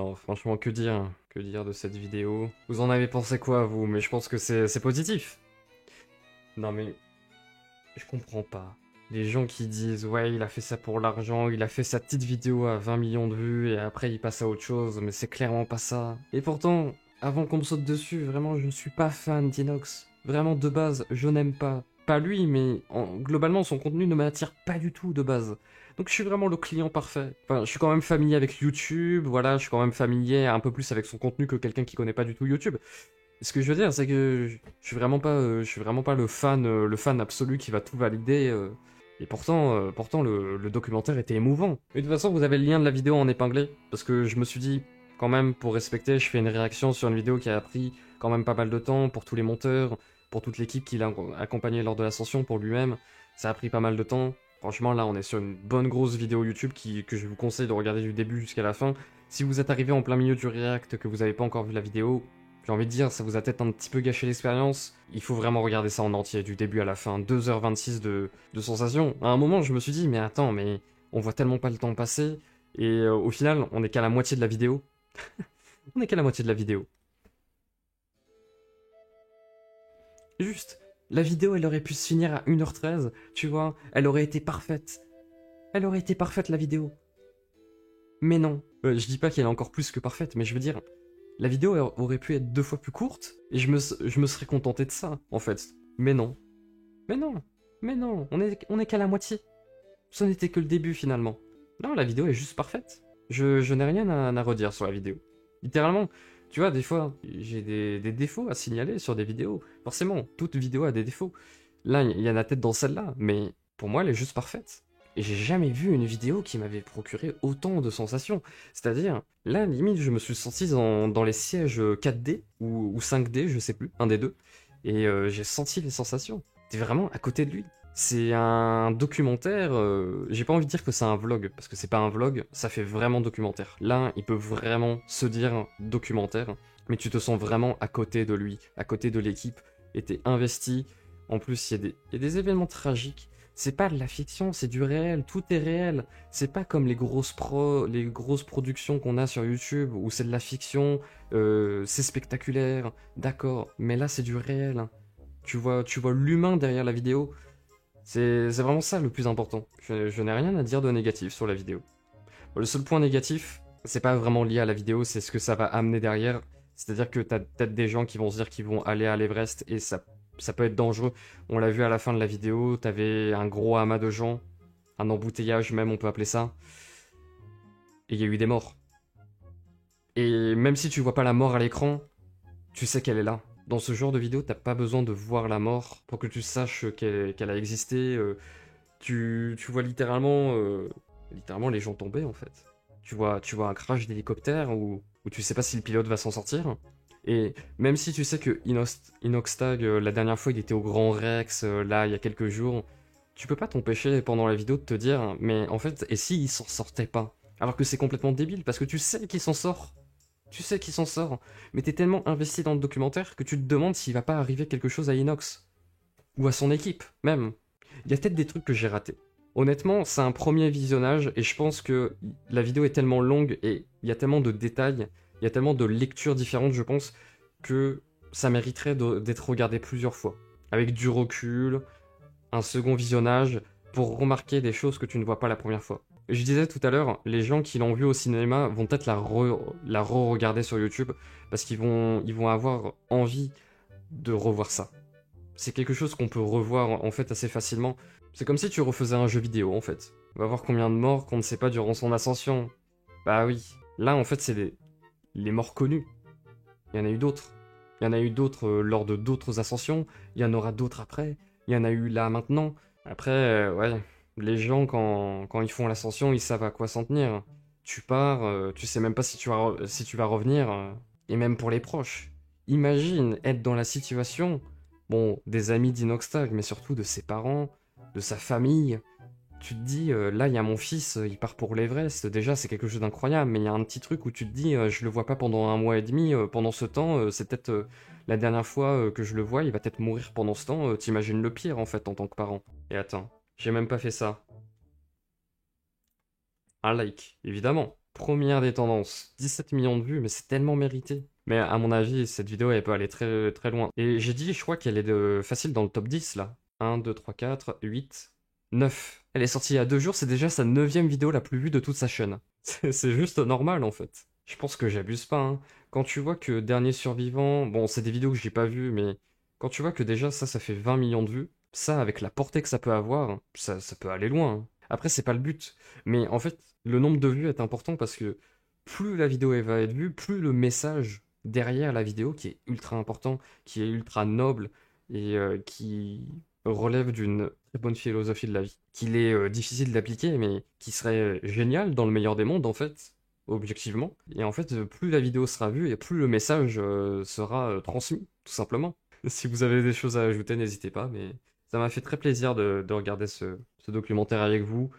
Non, franchement, que dire, hein. Que dire de cette vidéo? Vous en avez pensé quoi, vous? Mais je pense que c'est positif. Non mais, je comprends pas. Les gens qui disent, ouais, il a fait ça pour l'argent, il a fait sa petite vidéo à 20 millions de vues, et après il passe à autre chose, mais c'est clairement pas ça. Et pourtant, avant qu'on me saute dessus, vraiment, je ne suis pas fan d'Inox. Vraiment, de base, je n'aime pas. Pas lui, mais globalement, son contenu ne m'attire pas du tout de base. Donc je suis vraiment le client parfait. Enfin, je suis quand même familier avec YouTube, voilà, je suis quand même familier un peu plus avec son contenu que quelqu'un qui connaît pas du tout YouTube. Ce que je veux dire, c'est que je suis vraiment pas le fan absolu qui va tout valider. Et pourtant le documentaire était émouvant. Et de toute façon, vous avez le lien de la vidéo en épinglé, parce que je me suis dit, quand même, pour respecter, je fais une réaction sur une vidéo qui a pris quand même pas mal de temps pour tous les monteurs, pour toute l'équipe qui l'a accompagné lors de l'ascension, pour lui-même. Ça a pris pas mal de temps. Franchement, là, on est sur une bonne grosse vidéo YouTube que je vous conseille de regarder du début jusqu'à la fin. Si vous êtes arrivé en plein milieu du react, que vous n'avez pas encore vu la vidéo, j'ai envie de dire, ça vous a peut-être un petit peu gâché l'expérience. Il faut vraiment regarder ça en entier, du début à la fin. 2h26 de sensations. À un moment, je me suis dit, mais attends, mais on voit tellement pas le temps passer. Et au final, on est qu'à la moitié de la vidéo. On est qu'à la moitié de la vidéo. Juste, la vidéo, elle aurait pu se finir à 1h13, tu vois. Elle aurait été parfaite. Elle aurait été parfaite, la vidéo. Mais non. Je dis pas qu'elle est encore plus que parfaite, mais je veux dire, la vidéo aurait pu être 2 fois plus courte, et je me serais contenté de ça, en fait. Mais non. Mais non. Mais non. On est qu'à la moitié. Ce n'était que le début, finalement. Non, la vidéo est juste parfaite. Je n'ai rien à redire sur la vidéo. Littéralement, tu vois, des fois, j'ai des défauts à signaler sur des vidéos. Forcément, toute vidéo a des défauts. Là, il y en a peut-être dans celle-là, mais pour moi, elle est juste parfaite. Et j'ai jamais vu une vidéo qui m'avait procuré autant de sensations. C'est-à-dire, là, limite, je me suis senti dans les sièges 4D ou 5D, je sais plus, un des deux. Et j'ai senti les sensations. T'es vraiment à côté de lui. C'est un documentaire, j'ai pas envie de dire que c'est un vlog, parce que c'est pas un vlog, ça fait vraiment documentaire. Là, il peut vraiment se dire documentaire, mais tu te sens vraiment à côté de lui, à côté de l'équipe, et t'es investi. En plus, il y a des événements tragiques. C'est pas de la fiction, c'est du réel, tout est réel. C'est pas comme les grosses productions qu'on a sur YouTube, où c'est de la fiction, c'est spectaculaire, d'accord, mais là c'est du réel. Tu vois l'humain derrière la vidéo. C'est vraiment ça le plus important. Je n'ai rien à dire de négatif sur la vidéo. Le seul point négatif, c'est pas vraiment lié à la vidéo, c'est ce que ça va amener derrière. C'est-à-dire que t'as peut-être des gens qui vont se dire qu'ils vont aller à l'Everest et ça peut être dangereux. On l'a vu à la fin de la vidéo, t'avais un gros amas de gens, un embouteillage même, on peut appeler ça. Et il y a eu des morts. Et même si tu vois pas la mort à l'écran, tu sais qu'elle est là. Dans ce genre de vidéo, t'as pas besoin de voir la mort pour que tu saches qu'elle a existé. Tu vois littéralement les gens tomber en fait. Tu vois un crash d'hélicoptère où tu sais pas si le pilote va s'en sortir. Et même si tu sais que Inoxtag, la dernière fois, il était au Grand Rex, là, il y a quelques jours, tu peux pas t'empêcher pendant la vidéo de te dire, mais en fait, et si il s'en sortait pas? Alors que c'est complètement débile, parce que tu sais qu'il s'en sort. Tu sais qu'il s'en sort. Mais t'es tellement investi dans le documentaire que tu te demandes s'il va pas arriver quelque chose à Inox. Ou à son équipe, même. Il y a peut-être des trucs que j'ai ratés. Honnêtement, c'est un premier visionnage et je pense que la vidéo est tellement longue et il y a tellement de détails, il y a tellement de lectures différentes, je pense, que ça mériterait d'être regardé plusieurs fois. Avec du recul, un second visionnage, pour remarquer des choses que tu ne vois pas la première fois. Je disais tout à l'heure, les gens qui l'ont vu au cinéma vont peut-être la re-regarder sur YouTube parce ils vont avoir envie de revoir ça. C'est quelque chose qu'on peut revoir en fait assez facilement. C'est comme si tu refaisais un jeu vidéo en fait. On va voir combien de morts qu'on ne sait pas durant son ascension. Bah oui. Là en fait c'est les morts connus. Il y en a eu d'autres. Il y en a eu d'autres lors de d'autres ascensions. Il y en aura d'autres après. Il y en a eu là maintenant. Après, ouais. Les gens quand ils font l'ascension, ils savent à quoi s'en tenir. Tu pars, tu sais même pas si tu vas revenir. Et même pour les proches. Imagine être dans la situation, bon, des amis d'Inoxtag, mais surtout de ses parents, de sa famille. Tu te dis, là, il y a mon fils, il part pour l'Everest. Déjà, c'est quelque chose d'incroyable, mais il y a un petit truc où tu te dis, je le vois pas pendant 1 mois et demi. Pendant ce temps, c'est peut-être la dernière fois que je le vois, il va peut-être mourir pendant ce temps. T'imagines le pire, en fait, en tant que parent. Et attends, j'ai même pas fait ça. Un like, évidemment. Première des tendances, 17 millions de vues, mais c'est tellement mérité. Mais à mon avis, cette vidéo, elle peut aller très, très loin. Et j'ai dit, je crois qu'elle est facile dans le top 10, là. 1, 2, 3, 4, 8, 9. Elle est sortie il y a 2 jours, c'est déjà sa neuvième vidéo la plus vue de toute sa chaîne. C'est juste normal, en fait. Je pense que j'abuse pas, hein. Quand tu vois que Dernier Survivant, bon, c'est des vidéos que j'ai pas vues, mais quand tu vois que déjà ça fait 20 millions de vues, ça, avec la portée que ça peut avoir, ça peut aller loin, hein. Après, c'est pas le but. Mais en fait, le nombre de vues est important parce que plus la vidéo elle va être vue, plus le message derrière la vidéo, qui est ultra important, qui est ultra noble et qui relève d'une très bonne philosophie de la vie, qu'il est difficile d'appliquer, mais qui serait génial dans le meilleur des mondes, en fait, objectivement. Et en fait, plus la vidéo sera vue et plus le message sera transmis, tout simplement. Si vous avez des choses à ajouter, n'hésitez pas, mais ça m'a fait très plaisir de regarder ce documentaire avec vous.